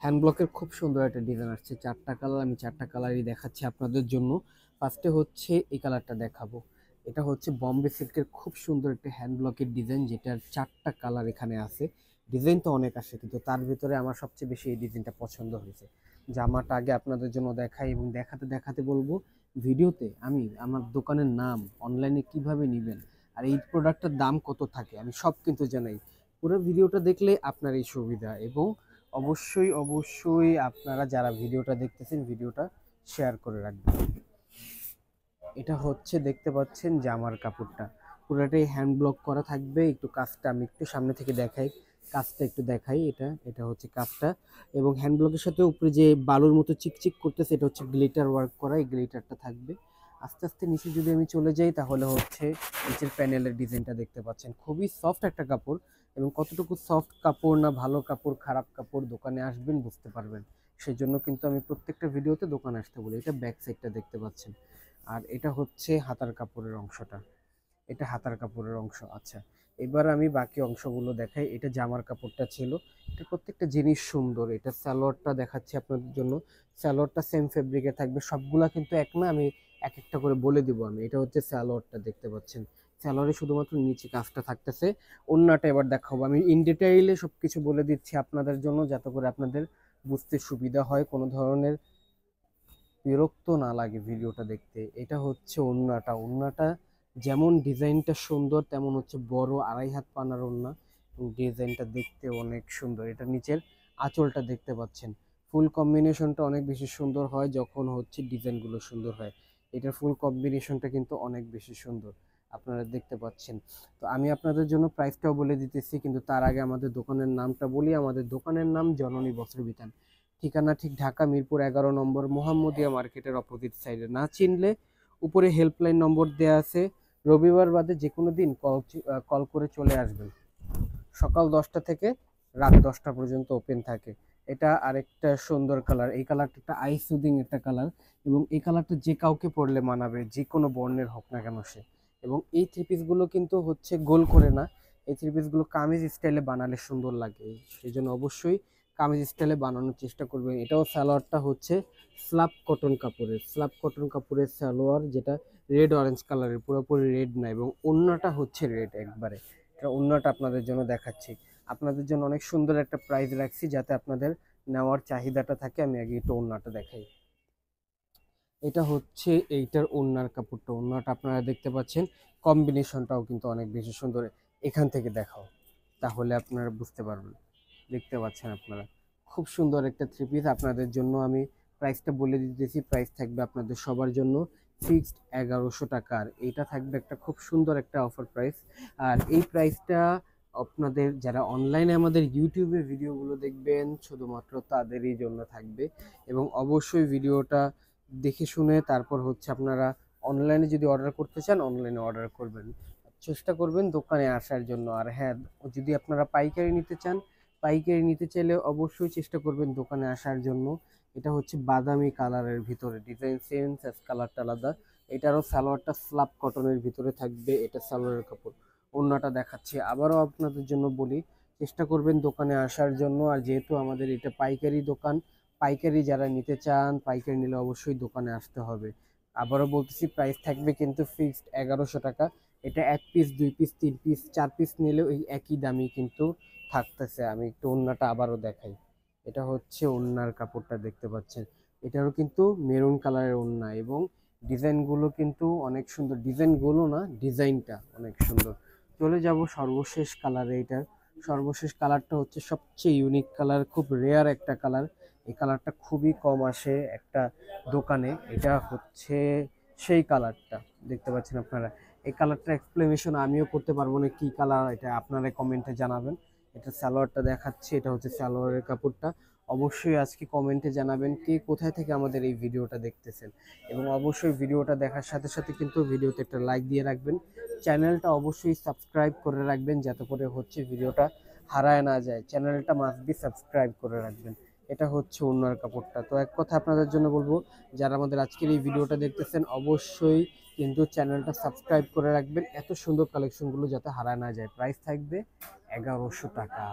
Hand ব্লকের খুব সুন্দর একটা ডিজাইন আসছে, চারটা কালার। আমি চারটা কালারই দেখাচ্ছি আপনাদের জন্য। ফার্স্টে হচ্ছে এই কালারটা দেখাবো। এটা হচ্ছে বম্বে সিল্কের খুব সুন্দর একটা হ্যান্ড ব্লকের ডিজাইন, যেটার চারটা কালার এখানে আছে। ডিজাইন তো অনেক আসে, কিন্তু তার ভিতরে আমার সবচেয়ে বেশি এই ডিজাইনটা পছন্দ হয়েছে। জামাটা আগে আপনাদের জন্য দেখাই এবং দেখাতে দেখাতে বলবো ভিডিওতে আমি আমার দোকানের নাম, অনলাইনে কিভাবে নেবেন, আর এই প্রোডাক্টের দাম কত থাকে, আমি সব কিন্তু জানাই। পুরো ভিডিওটা দেখলে আপনার এই সুবিধা। এবং অবশ্যই অবশ্যই আপনারা যারা ভিডিওটা দেখতেছেন ভিডিওটা শেয়ার করে রাখবেন। এটা হচ্ছে দেখতে পাচ্ছেন জামার কাপড়টা পুরোটাই হ্যান্ড ব্লক করা থাকবে। একটু কাজটা আমি একটু সামনে থেকে দেখাই, কাজটা একটু দেখাই। এটা হচ্ছে কাজটা, এবং হ্যান্ড ব্লকের সাথে উপরে যে বালুর মতো চিকচিক করতেছে এটা হচ্ছে গ্লিটার ওয়ার্ক করা, এই গ্লিটারটা থাকবে। আস্তে আস্তে নিচে যদি আমি চলে যাই তাহলে হচ্ছে নিচের প্যানেলের ডিজাইনটা দেখতে পাচ্ছেন। খুবই সফট একটা কাপড়, এবং কতটুকু সফট কাপড় না ভালো কাপড় খারাপ কাপড় দোকানে আসবেন বুঝতে পারবেন। সেই জন্য কিন্তু আমি প্রত্যেকটা ভিডিওতে দোকানে আসতে বলি। এটা ব্যাক সাইডটা দেখতে পাচ্ছেন, আর এটা হচ্ছে হাতার কাপড়ের অংশটা। এটা হাতার কাপড়ের অংশ। আচ্ছা, এবার আমি বাকি অংশগুলো দেখাই। এটা জামার কাপড়টা ছিল। এটা প্রত্যেকটা জিনিস সুন্দর। এটা সালোয়ারটা দেখাচ্ছি আপনাদের জন্য। সালোয়ারটা সেম ফেব্রিকের থাকবে, সবগুলা কিন্তু এক না, আমি এক একটা করে বলে দিব আমি। এটা হচ্ছে সালোয়ারটা দেখতে পাচ্ছেন। সালোয়ারে শুধুমাত্র নিচে কাজটা থাকতেছে। ওন্নাটা এবার দেখাবো আমি ইন ডিটেইলে সবকিছু বলে দিচ্ছি আপনাদের জন্য, যাতে করে আপনাদের বুঝতে সুবিধা হয়, কোনো ধরনের বিরক্ত না লাগে ভিডিওটা দেখতে। এটা হচ্ছে ওড়নাটা। ওড়নাটা যেমন ডিজাইনটা সুন্দর, তেমন হচ্ছে বড় 2.5 হাত পানার ওড়না, এবং ডিজাইনটা দেখতে অনেক সুন্দর। এটা নিচের আঁচলটা দেখতে পাচ্ছেন। ফুল কম্বিনেশনটা অনেক বেশি সুন্দর হয় যখন হচ্ছে ডিজাইনগুলো সুন্দর হয়। এটার ফুল কম্বিনেশনটা কিন্তু অনেক বেশি সুন্দর, আপনারা দেখতে পাচ্ছেন। তো আমি আপনাদের জন্য প্রাইসটাও বলে দিতেছি, কিন্তু তার আগে আমাদের দোকানের নামটা বলি। আমাদের দোকানের নাম জননী বস্ত্রবিতান। ঠিকানা ঠিক ঢাকা মিরপুর 11 নম্বর, মোহাম্মদিয়া মার্কেটের অপোজিট সাইডে। না চিনলে উপরে হেল্পলাইন নম্বর দেওয়া আছে। রবিবার বাদে যে কোনো দিন কল করে চলে আসবেন। সকাল 10টা থেকে রাত 10টা পর্যন্ত ওপেন থাকে। এটা আরেকটা সুন্দর কালার। এই কালারটা একটা আই সুদিং একটা কালার, এবং এই কালারটা যে কাউকে পরলে মানাবে, যে কোনো বর্ণের হোক না কেন সে। এবং এই থ্রি পিসগুলো কিন্তু হচ্ছে গোল করে না, এই থ্রি পিসগুলো কামিজ স্টাইলে বানালে সুন্দর লাগে। সেই জন্য অবশ্যই কামিজ স্টাইলে বানানোর চেষ্টা করবেন। এটাও সালোয়ারটা হচ্ছে স্লাব কটন কাপড়ের, স্লাব কটন কাপড়ের সালোয়ার, যেটা রেড অরেঞ্জ কালারের, পুরোপুরি রেড না, এবং ওড়নাটা হচ্ছে রেড একবারে। এটা ওড়নাটা আপনাদের জন্য দেখাচ্ছি। আপনাদের জন্য অনেক সুন্দর একটা প্রাইস রাখছি, যাতে আপনাদের নেওয়ার চাহিদাটা থাকে। আমি আগে একটু ওড়নাটা দেখাই। এটা হচ্ছে এইটার ওড়নার কাপড়টা। ওড়নাটা আপনারা দেখতে পাচ্ছেন, কম্বিনেশনটাও কিন্তু অনেক বেশি সুন্দর। এখান থেকে দেখাও, তাহলে আপনারা বুঝতে পারবেন। দেখতে পাচ্ছেন আপনারা, খুব সুন্দর একটা থ্রি পিস। আপনাদের জন্য আমি প্রাইসটা বলে দিতেছি। প্রাইস থাকবে আপনাদের সবার জন্য ফিক্সড 1100 টাকা। আর এইটা থাকবে একটা খুব সুন্দর একটা অফার প্রাইস। আর এই প্রাইসটা আপনাদের যারা অনলাইনে আমাদের ইউটিউবে ভিডিওগুলো দেখবেন শুধুমাত্র তাদেরই জন্য থাকবে। এবং অবশ্যই ভিডিওটা দেখে শুনে তারপর হচ্ছে আপনারা অনলাইনে যদি অর্ডার করতে চান অনলাইনে অর্ডার করবেন। চেষ্টা করবেন দোকানে আসার জন্য। আর হ্যাঁ, যদি আপনারা পাইকারি নিতে চান, পাইকারি নিতে চাইলে অবশ্যই চেষ্টা করবেন দোকানে আসার জন্য। এটা হচ্ছে বাদামি কালারের ভিতরে, ডিজাইন সেম, কালারটা আলাদা। এটারও সালোয়ারটা স্লাব কটনের ভিতরে থাকবে। এটা সালোয়ারের কাপড়। ওড়নাটা দেখাচ্ছি আবারও আপনাদের জন্য বলি, চেষ্টা করবেন দোকানে আসার জন্য। আর যেহেতু আমাদের এটা পাইকারি দোকান, পাইকারি যারা নিতে চান, পাইকারি নিলে অবশ্যই দোকানে আসতে হবে। আবারও বলতেছি, প্রাইস থাকবে কিন্তু ফিক্সড 1100 টাকা। এটা 1 পিস 2 পিস 3 পিস 4 পিস নিলেও এই একই দামই কিন্তু থাকতেছে। আমি একটু ওড়নাটা আবারও দেখাই। এটা হচ্ছে ওড়নার কাপড়টা দেখতে পাচ্ছেন। এটারও কিন্তু মেরুন কালারের ওড়না, এবং ডিজাইনগুলো কিন্তু অনেক সুন্দর। ডিজাইনগুলো না, ডিজাইনটা অনেক সুন্দর। চলে যাব সর্বশেষ কালারে। এটার সর্বশেষ কালারটা হচ্ছে সবচেয়ে ইউনিক কালার, খুব রেয়ার একটা কালার। এই কালারটা খুবই কম আসে একটা দোকানে। এটা হচ্ছে সেই কালারটা দেখতে পাচ্ছেন আপনারা। এই কালারটা এক্সপ্লেনেশন আমিও করতে পারবো না কি কালার, এটা আপনারা কমেন্টে জানাবেন। এটা সালোয়ারটা দেখাচ্ছি, এটা হচ্ছে সালোয়ারের কাপড়টা। অবশ্যই আজকে কমেন্টে জানাবেন কে কোথায় থেকে আমাদের এই ভিডিওটা দেখতেছেন, এবং অবশ্যই ভিডিওটা দেখার সাথে সাথে কিন্তু ভিডিওতে একটা লাইক দিয়ে রাখবেন। চ্যানেলটা অবশ্যই সাবস্ক্রাইব করে রাখবেন, যাতে করে হচ্ছে ভিডিওটা হারায় না যায়। চ্যানেলটা মাস্ট বি সাবস্ক্রাইব করে রাখবেন। এটা হচ্ছে ওড়নার কাপড়টা। তো এক কথা আপনাদের জন্য বলবো, যারা আমাদের আজকের এই ভিডিওটা দেখতেছেন অবশ্যই কিন্তু চ্যানেলটা সাবস্ক্রাইব করে রাখবেন, এত সুন্দর কালেকশনগুলো যাতে হারায় না যায়। প্রাইস থাকবে 1100 টাকা।